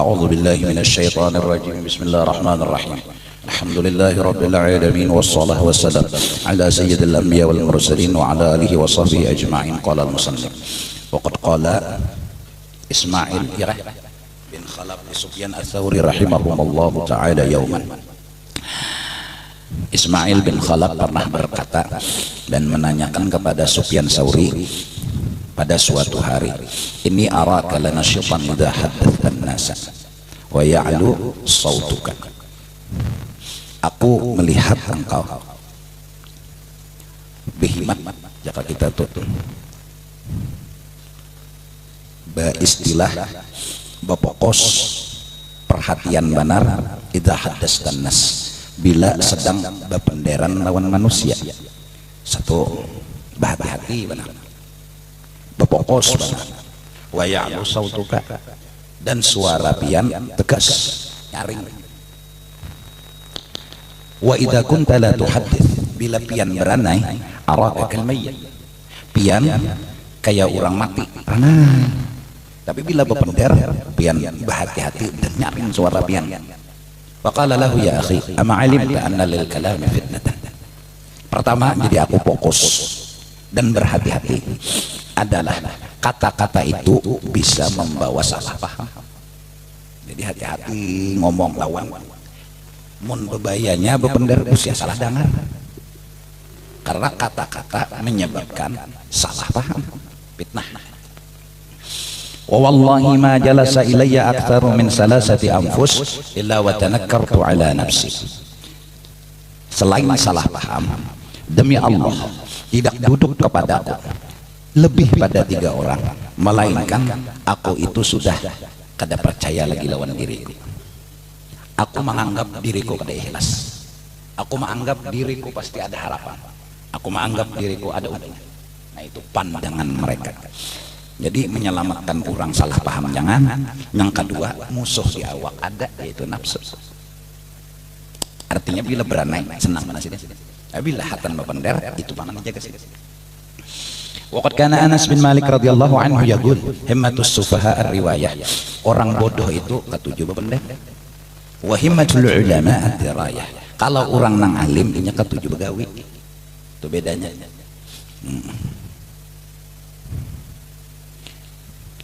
أعوذ بالله من الشيطان الرجيم. بسم الله الرحمن الرحيم. الحمد لله رب العالمين والصلاة والسلام على سيد الأنبياء والمرسلين وعلى آله وصحبه أجمعين. قال المصنف وقد قال إسماعيل بن خلف لسفيان الثوري رحمهم الله تعالى يوما. Ismail bin Khalaf pernah berkata dan menanyakan kepada Sufyan Tsauri pada suatu hari, ini araka lanasyitan idza haddatsan nasa wa ya'lu sautuka. Aku melihat engkau berhikmat jika kita tutup istilah bapokos perhatian benar idza haddatsan nas, bila sedang berpenderan lawan manusia. Satu, berhati-hati benar, berfokus benar, wa ya'lu sautuka, dan suara pian tegas nyaring. Wa idza kunta la tuhaddits, bila pian beranai araka kal mayyit, pian kayak orang mati ranai. Tapi bila berpender pian berhati-hati dan nyaring suara pian. Faqala lahu ya akhi ama alimta anna lil kalami fitnatan. Pertama, jadi aku fokus dan berhati-hati adalah kata-kata itu bisa membawa salah paham. Jadi hati-hati ngomong lawan, mun bebayanya bepender usia salah dengar, karena kata-kata menyebabkan salah paham, fitnah. Wa wallahi ma jalasa ilayya aktsaru min salasati anfus illa wa tanakkartu ala nafsi. Selain salah paham, demi Allah tidak duduk kepadaku lebih pada 3 orang, melainkan aku itu sudah kada percaya lagi lawan diriku. Aku menganggap diriku kada ikhlas, aku menganggap diriku pasti ada harapan, aku menganggap diriku ada untungnya. Nah, itu pandangan mereka. Jadi menyelamatkan orang salah paham jangan. Yang kedua, musuh di awak ada, yaitu nafsu. Artinya bila beranai senang mana sih, bila hatan berpender itu mana menjaga sih. Waqad kana Anas bin Malik radhiyallahu anhu yaqul himmatus sufaha ar-riwayah, orang bodoh itu ketujuh berpender. Wa himmatul ulama ad-dirayah, kalau orang nang alim inya ketujuh begawi. Itu bedanya.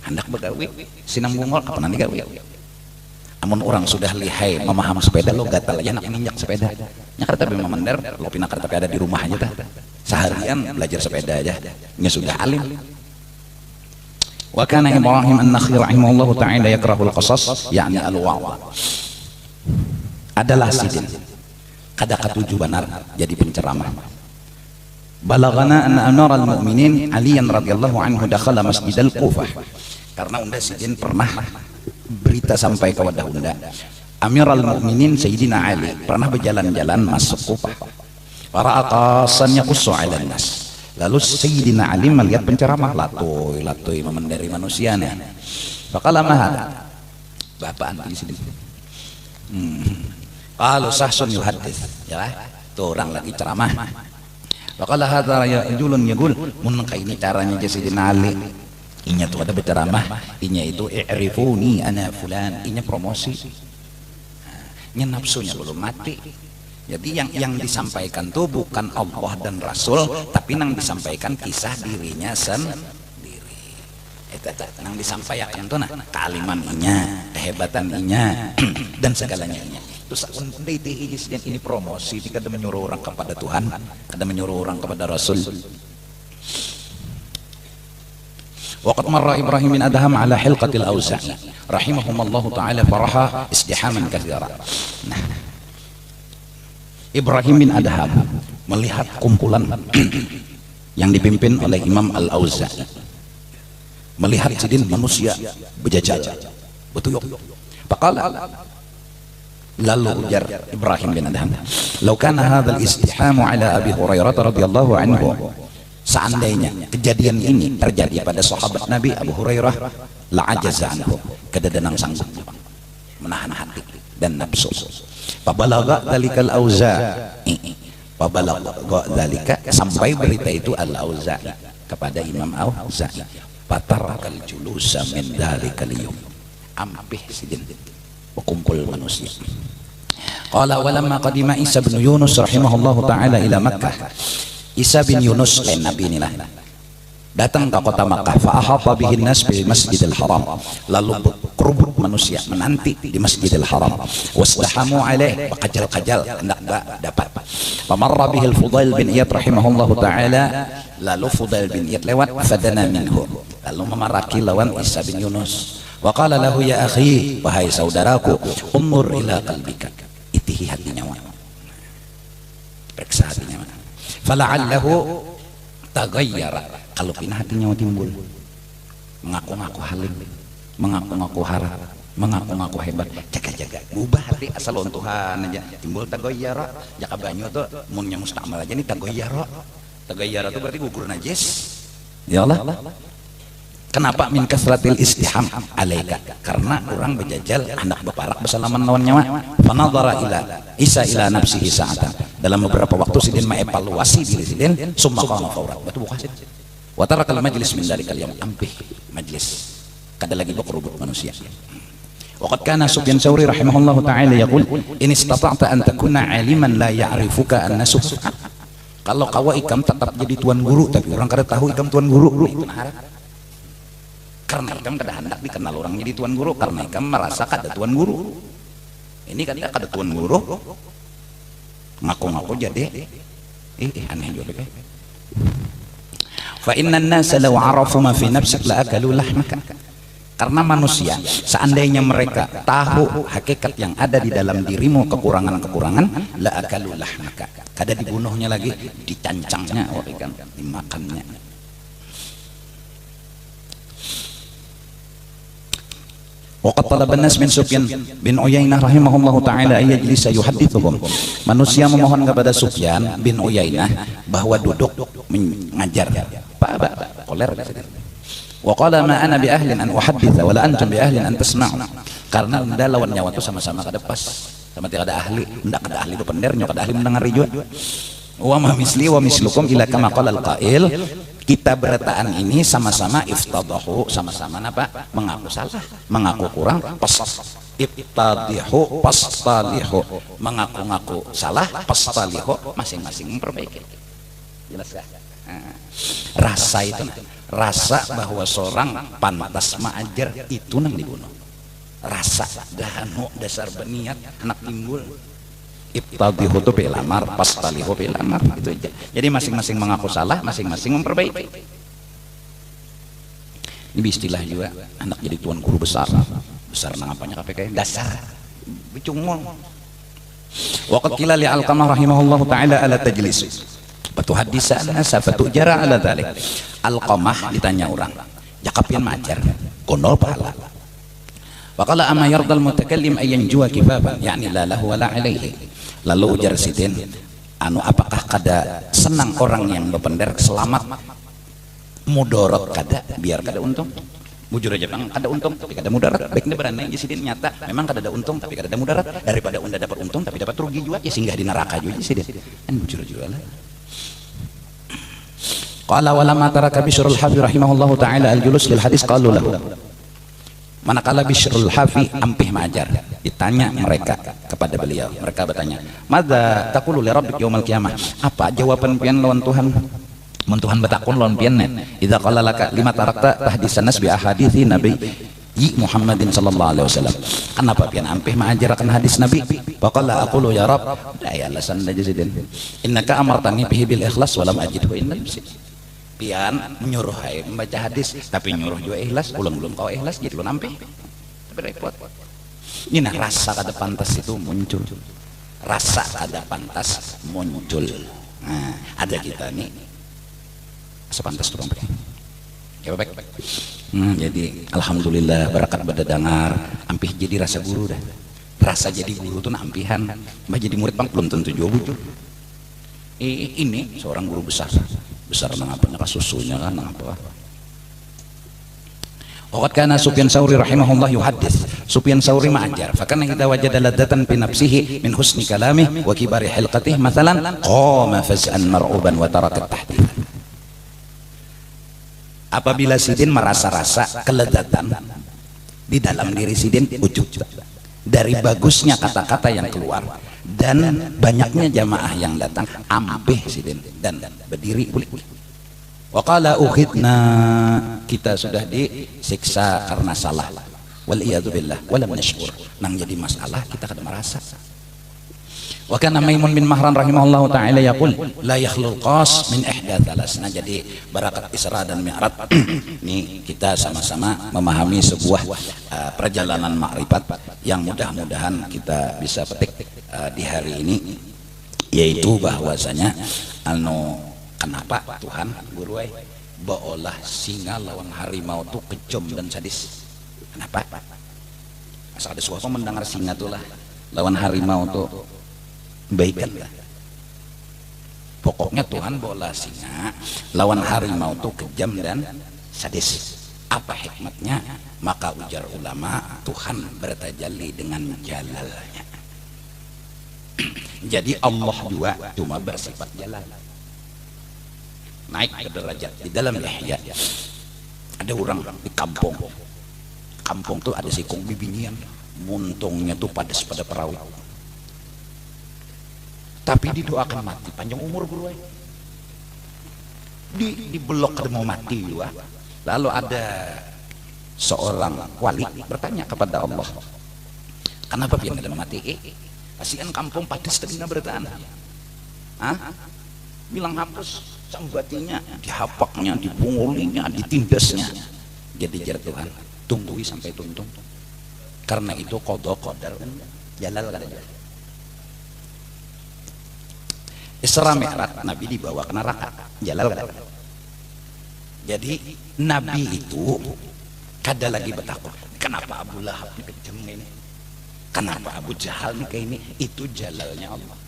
Hendak begawi sinang bungol kapan nanti gawi. Amun orang sudah lihai memaham sepeda, lo gatal aja nak minyak sepeda nyakar, tapi memender lo pinakar tapi ada di rumah aja dah, seharian belajar sepeda aja nya sudah alim. Wa kana Ibrahim an-Nakhi rahimahullahu ta'ala yakrahul qasas, yakni al-wa'wa, adalah sidin kada ketujuh benar jadi penceramah. Balagana anna amiral mu'minin Aliyan radhiyallahu anhu dakhala masjidal Kufah, karena unda sidin pernah berita sampai ke wadah unda, Amirul Mukminin Sayyidina Ali pernah berjalan-jalan masuk Kufah. Para atasan yaqussu 'alan nas, lalu Sayyidina Ali melihat penceramah latoi memendari manusianya. Faqala mahada, bapak anti sini. Qalu sahsun yuhaddits, ya itu orang lagi ceramah. Faqala hadza rajulun yaqul, mun kaini caranya Sayyidina Ali. Inya tuh ada berceramah, inya itu i'rifuni ana fulan, inya promosi. Inya nafsunya belum mati. Jadi yang disampaikan tuh bukan Allah dan Rasul, tapi nang disampaikan kisah dirinya sendiri. Eta nang disampaikan tuh nah kealiman inya, kehebatan inya dan segalanya inya. Terus ini promosi, kada menyuruh orang kepada Tuhan, kada menyuruh orang kepada Rasul. Waqad marra Ibrahim bin Adham ala hilqatil Auza'i rahimahumallahu ta'ala faraha istihaman katsira. Nah, Ibrahim bin Adham melihat kumpulan yang dipimpin oleh Imam Al-Auza'i, melihat sidin manusia berjajal betuyuk. Faqala, lalu ujar Ibrahim bin Adham, "Law kana hadzal istihamu ala Abi Hurairah radhiyallahu anhu," seandainya kejadian ini terjadi pada sahabat Nabi Abu Hurairah, la ajaza anhu, kedadanang sanggup menahan hati dan nafsu. Fabalagha dzalikal Auza'i, fabalagha dzalika, sampai berita itu Al-Auza'i kepada Imam Auza'i, fatarakal julusa min dzalikal yawm, ampih sidin kumpul manusia. Qala walamma qadima Isa bin Yunus rahimahullahu taala ila Makkah. Isa bin Yunus lain nabi inilah datang ke kota Makkah, fa ahata bihin nas bi Masjidil Haram, lalu berkerubuk manusia menanti di Masjidil Haram, wasdahamu alaih, bakajal-kajal hendak dapat. Famarra bihil Fudail bin Iyad rahimahullahu taala, lalu Fudail bin Iyad lewat, fadana minhu, lalu memaraki lawan Isa bin Yunus. Wa qala lahu ya akhi, wahai saudaraku, umur ila qalbika, itihi hatinya, periksa hatinya. Fala'allahu taghayyara, kalau pindah hatinya timbul mengaku-ngaku halim, mengaku-ngaku harap, mengaku-ngaku hebat, jaga-jaga ubah hati asal Tuhan aja timbul taghayyara. Jaka banyu tuh munnya mustamal aja nih taghayyara. Taghayyara tuh berarti gugur najis. Ya Allah, kenapa min kasratil istiham alaika, karena orang berjajal anak beparak bersalaman lawan nyawa. Fanadhara ila Isa ila nafsihi sa'atan, dalam beberapa waktu sidin mengevaluasi diri sidin, summa qama fawran, batu buka sidin wa tarakal majlis min dalikal yaum, ampih majlis kada lagi berkerubuk manusia. Waqad kana Sufyan Tsauri rahimahullahu taala yaqul in istata'ta an takuna aliman la ya'rifuka an-nasu, kalau kau ikam tetap jadi tuan guru tapi orang kada tahu ikam tuan guru, itu harap. Karena ikam kada hendak dikenal orang jadi tuan guru, karena ikam merasa kada tuan guru. Ini kan kada tuan guru ngaku-ngaku jadi aneh juga kayak. Fa innan nasa law arafu ma fi nafsik la akalu lahmaka, karena manusia seandainya mereka tahu hakikat yang ada di dalam dirimu, kekurangan-kekurangan, la akalu lahmaka, kada dibunuhnya lagi, dicancangnya, kan dimakannya. Waqad talaba an-nas min Sufyan bin Uyainah rahimahullahu taala ay yajlisa yuhaddithuhum, manusia memohon kepada Sufyan bin Uyainah bahwa duduk mengajar. Pak koler. Wa qala ma ana bi ahlin an uhadditha wala antum bi ahlin an tasma'u, karena anda lawan nyawa itu sama-sama kada pas, sama tidak ada ahli, ndak kada ahli bepender, ndak kada ahli mendengar juga. Wa ma misli wa mislukum ila kama qala al-qail, kita berataan ini sama-sama iftadahu, sama-sama apa? Mengaku salah, mengaku kurang, iftadihu, pastalihu, mengaku-ngaku salah, pastalihu, masing-masing memperbaiki. Jelas ya? Rasa itu, rasa bahwa seorang pantas mengajar itu nang dibunuh. Rasa dahanu dasar berniat anak timbul. Ibtadihu tu bilamar, pastalihu bilamar, itu aja. Jadi masing-masing mengaku salah, masing-masing memperbaiki. Ini istilah juga anak jadi tuan guru besar nang apanya KPK dasar bicungmol. Waqad qila li Alqamah rahimahullahu taala ala tajlis batu hadisan nasa fatujara ala dzalik. Alqamah ditanya orang, jakapian majar gondol pahala. Waqala amma yardal mutakallim ayyan jua kifaban, yani la lahu wala alaihi. Lalu ujar sidin, anu apakah kada senang orang yang berpender selamat mudarat kada, biar kada untung. Bujur aja bang, kada untung tapi kada mudarat. Baiknya berani ya sidin, nyata memang kada ada untung tapi kada ada mudarat, daripada unda dapat untung tapi dapat rugi juga, ya singgah di neraka juga sidin. Kan bujur juga lah. Qala walamma taraka Bishrul Hafi rahimahullahu taala al-julus lil hadis qalu lahu, manakala Bishrul Hafi ampih mengajar, ditanya mereka kepada beliau, mereka bertanya, madza taqulu li rabbik yaumal qiyamah, apa jawaban pian lawan Tuhan? Mun Tuhan batakun lawan pian net, idza qala laka lima tarakta tahdisan nas bi ahadithi nabi Muhammadin sallallahu alaihi wasallam, kenapa pian ampih mengajar akan hadis nabi? Faqala aqulu ya rab, ya alasan aja sidin, innaka amartani bihi bil ikhlas wa lam ajidhu innal muslim. Pian menyuruh membaca hadis tapi nyuruh juga ikhlas, ulang-ulang kau ikhlas jadi lu nampih, tapi repot. Ini nah rasa kada pantas itu muncul, rasa kada pantas muncul. Nah, ada kita nih sepantas turun pakai ya baik. Jadi alhamdulillah barakat pada dengar ampih jadi rasa guru dah. Rasa jadi guru tuh nampihan, mbah jadi murid bang belum tentu juga butuh. Ini seorang guru besar nang apa nang susunya kan nang apa. Waqad kana Sufyan Tsauri rahimahullah yuhaddits, Sufyan Tsauri mengajar, fa kana idza wajada ladatan fi nafsihi min husni kalamihi wa kibari hilqatihi mathalan qama faz'an mar'uban wa taraka at-tahdith. Apabila sidin merasa-rasa keledatan di dalam diri sidin ujub dari bagusnya kata-kata yang keluar dan banyaknya jamaah yang datang ambeh sidin dan berdiri pulih. Waqala ukhidna, kita sudah disiksa karena salah. Wal iyadu billah walam nashkur, nang jadi masalah kita kada merasa. Wa kana Maimun bin Mahran rahimahullahu taala yaqul la yakhlul qas min ihda thalas. Nah, jadi barakat Isra dan Mi'raj ini kita sama-sama memahami sebuah perjalanan makrifat yang mudah-mudahan kita bisa petik di hari ini, yaitu bahwasanya kenapa Tuhan buruai baolah singa lawan harimau tuh kejam dan sadis. Kenapa? Asal ada suatu mendengar singa tuh lah lawan harimau tuh baikan lah. Pokoknya Tuhan bola singa lawan harimau tuh kejam dan sadis. Apa hikmatnya? Maka ujar ulama, Tuhan bertajalli dengan jalalnya. Jadi Allah juga cuma bersifat jalal, naik ke derajat. Di dalam Yahya ada orang di kampung tuh ada sikung bibinian, muntungnya tuh padas pada perahu, tapi didoakan mati panjang umur bro. Di blok kada mau mati juga. Lalu ada seorang wali bertanya kepada Allah, kenapa pian kada mati? Kasihan kampung padas tadi bertahan. Bilang hapus sambatinya, dihapaknya, dibungulinya, ditindasnya. Jadi jar Tuhan, tungguin sampai tuntung. Karena itu qada qadar jalal kada jalal. Isra Mi'raj Nabi dibawa ke neraka, jalal kada. Jadi Nabi itu kada lagi bertakwa, kenapa Abu Lahab ini kejam ini, kenapa Abu Jahal ini kayak ini. Itu jalalnya Allah.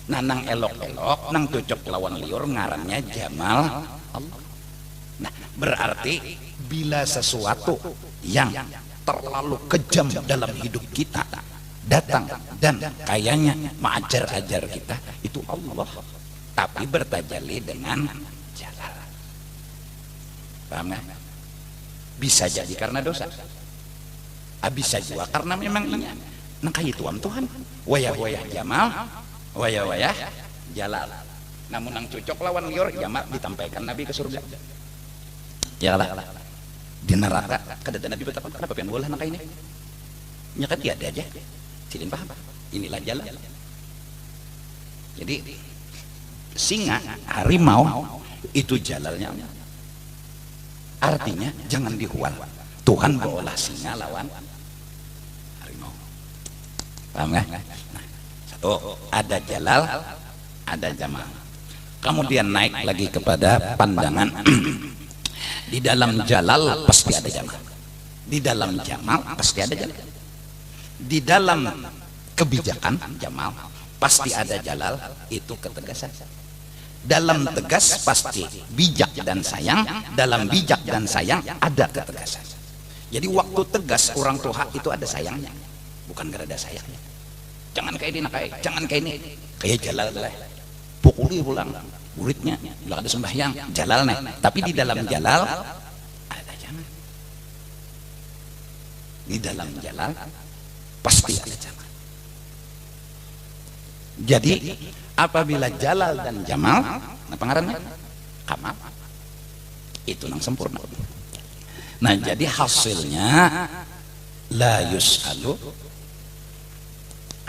Nah, nang elok-elok, nang cocok lawan liur ngarannya jamal Allah. Nah, berarti bila sesuatu yang terlalu kejam dalam hidup kita datang dan kayaknya mengajar-ajar kita, itu Allah, tapi bertajalli dengan jalal. Paham nggak? Bisa jadi karena dosa, bisa juga karena memang ini nang kayak Tuhan wayah-wayah jamal, wayah-wayah jalal. Namun nang cocok lawan liur jamal ditampaikan Nabi ke surga. Ya lah, di neraka kada ada Nabi betapa kenapa pian bolah nang kayak ini. Nyakat tiada aja. Silin paham? Inilah jalal. Jadi singa, harimau itu jalalnya. Artinya jangan dihual. Tuhan bawalah singa lawan harimau. Paham nggak? Nah, satu, ada jalal, ada jamal. Kemudian naik lagi kepada pandangan. Di dalam jalal pasti ada jamal, di dalam jamal pasti ada jalal, di dalam kebijakan jamal pasti ada jalal, itu ketegasan. Dalam tegas pasti bijak dan sayang, dalam bijak dan sayang ada ketegasan. Jadi waktu tegas orang tua itu ada sayangnya, bukan gara ada sayangnya. Jangan kayak ini, jangan kayak ini, kayak jalal lah, pukuli pulang muridnya, bila ada sembahyang jalal nih. Tapi di dalam jalal ada jamal, di dalam jalal pasti ada jamal. Jadi apabila jalal dan jamal, nah pengarannya kamal, itu nang sempurna. Nah, jadi hasilnya la yus'alu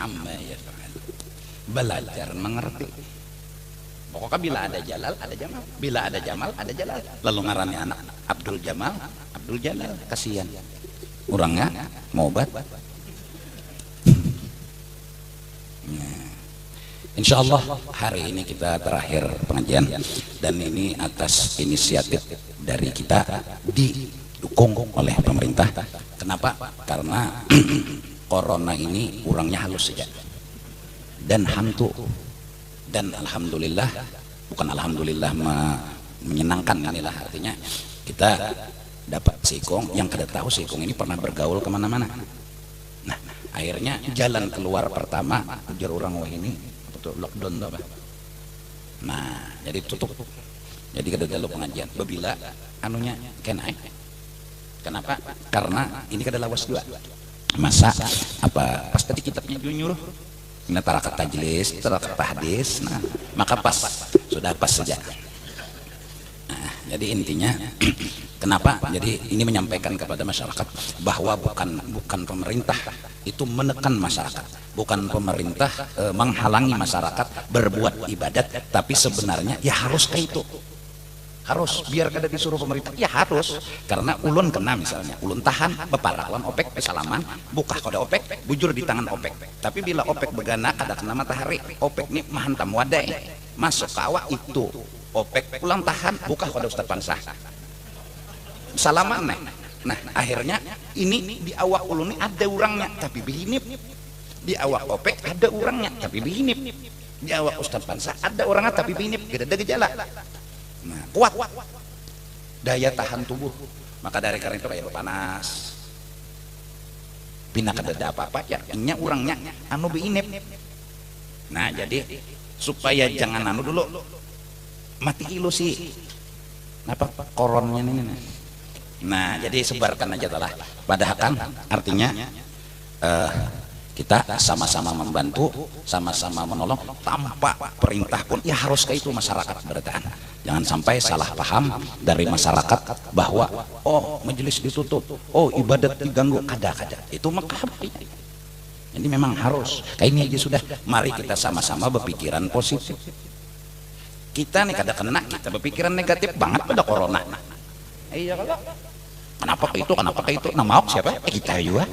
amma yaf'al, belajar mengerti. Pokoknya bila ada jalal ada jamal, bila ada jamal ada jalal. Lalu ngarannya anak Abdul Jamal, Abdul Jalal, kasihan orangnya mau obat. Nah, insya Allah hari ini kita terakhir pengajian, dan ini atas inisiatif dari kita, didukung oleh pemerintah. Kenapa? Karena corona ini orangnya halus saja dan hantu. Dan alhamdulillah, bukan alhamdulillah menyenangkan, inilah artinya kita dapat sikong yang kada tahu sikong ini pernah bergaul kemana-mana. Nah, akhirnya jalan keluar pertama ujar orang wah ini betul lockdown apa. Nah, jadi tutup. Jadi kada dalu pengajian. Babila anunya kenai Kenapa? Karena ini kada lawas juga. Masa apa pas tadi kitabnya nyuruh ini tarakat tajlis, tarakat hadis, nah maka pas, sudah pas saja. Nah, jadi intinya kenapa? Jadi ini menyampaikan kepada masyarakat bahwa bukan pemerintah itu menekan masyarakat, bukan pemerintah menghalangi masyarakat berbuat ibadat, tapi sebenarnya ya harus kayak itu. Harus, biar kada disuruh pemerintah, ya harus. Karena ulun kena misalnya, ulun tahan beparawan opek pesalaman, buka kode opek, bujur di tangan opek. Tapi bila opek begana kada kena matahari, opek ini mahantam wadai, masuk ke awak itu opek pulang tahan, buka kode Ustaz Pansah. Salaman nih. Nah akhirnya ini di awak ulun ini ada orangnya, tapi bihinip. Di awak opek ada orangnya, tapi bihinip. Di awak Ustaz Pansah ada orangnya, tapi bihinip. Gak ada gejala. Nah, kuat daya tahan tubuh. Maka dari karena itu kayak panas pindah kada apa-apa ya nya orangnya anu biinip. Nah jadi supaya jangan anu dulu mati ilusi apa koronnya ini. Nah jadi sebarkan aja lah padahal kan artinya kita sama-sama membantu, sama-sama menolong tanpa perintah pun ya harus kayak itu masyarakat bertahan. Jangan sampai salah paham dari masyarakat bahwa oh majelis ditutup, oh ibadat diganggu, kada itu maka jadi memang harus kayak ini aja sudah. Mari kita sama-sama berpikiran positif. Kita nih kada kena, kita berpikiran negatif banget pada corona. Iya kalau kenapa kayak itu nah mau siapa kita juga.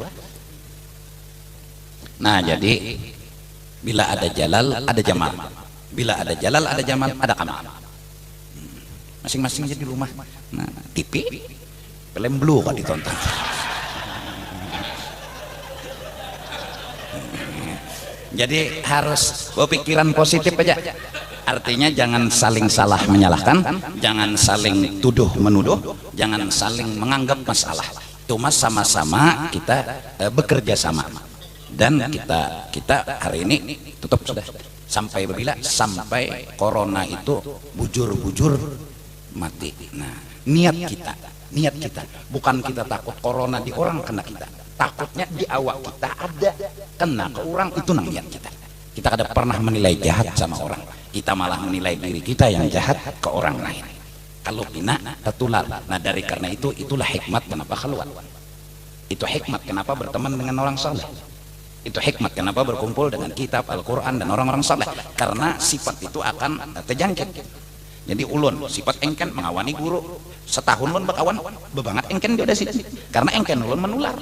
Nah jadi bila ada jalal ada jamal, bila ada jalal ada jamal ada kamal. Masing-masing aja di rumah. Nah TV film blue kok ditonton. Jadi harus berpikiran positif aja. Artinya jangan saling salah menyalahkan, jangan saling tuduh menuduh, jangan saling menganggap masalah. Cuma sama-sama kita bekerja sama. Dan kita hari ini tutup sudah sampai bila sampai corona itu bujur mati. Nah niat kita bukan kita takut corona di orang kena kita, takutnya di awak kita ada kena ke orang, itu nang niat kita kada pernah menilai jahat sama orang, kita malah menilai diri kita yang jahat ke orang lain. Kalau kena tertular. Nah dari karena itulah hikmat kenapa keluar, itu hikmat kenapa berteman dengan orang saleh. Itu hikmat kenapa berkumpul dengan kitab Al-Quran dan orang-orang saleh, karena sifat itu akan terjangkit. Jadi ulun sifat engken mengawani guru setahun ulun bakawan bebangat engken dia udah sih, karena engken ulun menular.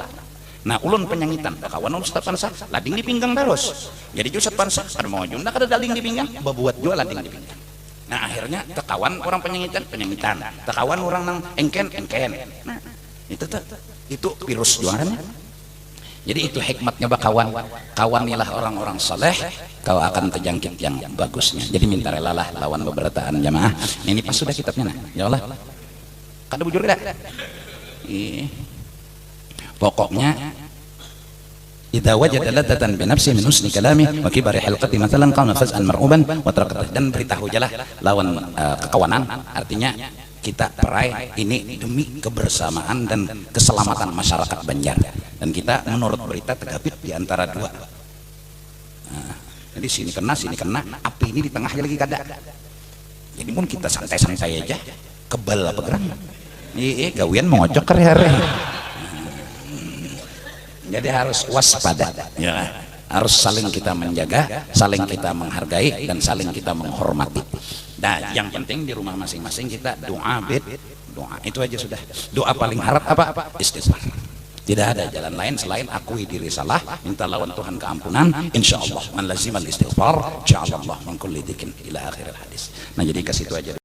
Nah ulun penyangitan bakawan ulun Ustaz Pansah lading di pinggang terus. Jadi Ustaz Pansah kada mau junda kada daling di pinggang, bebuat jual lading di pinggang. Nah akhirnya tekawan orang penyangitan tekawan orang nang engken. Nah itu virus juarannya. Jadi itu hikmatnya kawanilah orang-orang saleh, kau akan terjangkit yang bagusnya. Jadi minta relalah lawan pemberataan jamaah. Ini pas sudah kitabnya nah. Ya Allah. Kada bujur kada? Pokoknya idza wajada ladatan bi nafsi min husni kalami wa kibari halqati mathalan qama faz'an mar'uban wa tarakat, dan beritahu jalah lawan kekawanan, artinya kita perai ini demi kebersamaan dan keselamatan masyarakat Banjar, dan kita menurut berita tegapit di antara dua. Nah, jadi sini kena api ini di tengahnya lagi kada. Jadi pun kita santai-santai aja, kebal apa gerang gawian mengocok hari-hari. Jadi harus waspada ya, harus saling kita menjaga, saling kita menghargai, dan saling kita menghormati. Nah yang penting di rumah masing-masing kita doa itu aja sudah. Doa paling harap apa? Istighfar. Tidak ada jalan lain selain akui diri salah, minta lawan Tuhan keampunan. Insyaallah man lazimal istighfar ja'alallahu min kulli dikin ila akhir hadis. Nah jadi ke situ aja.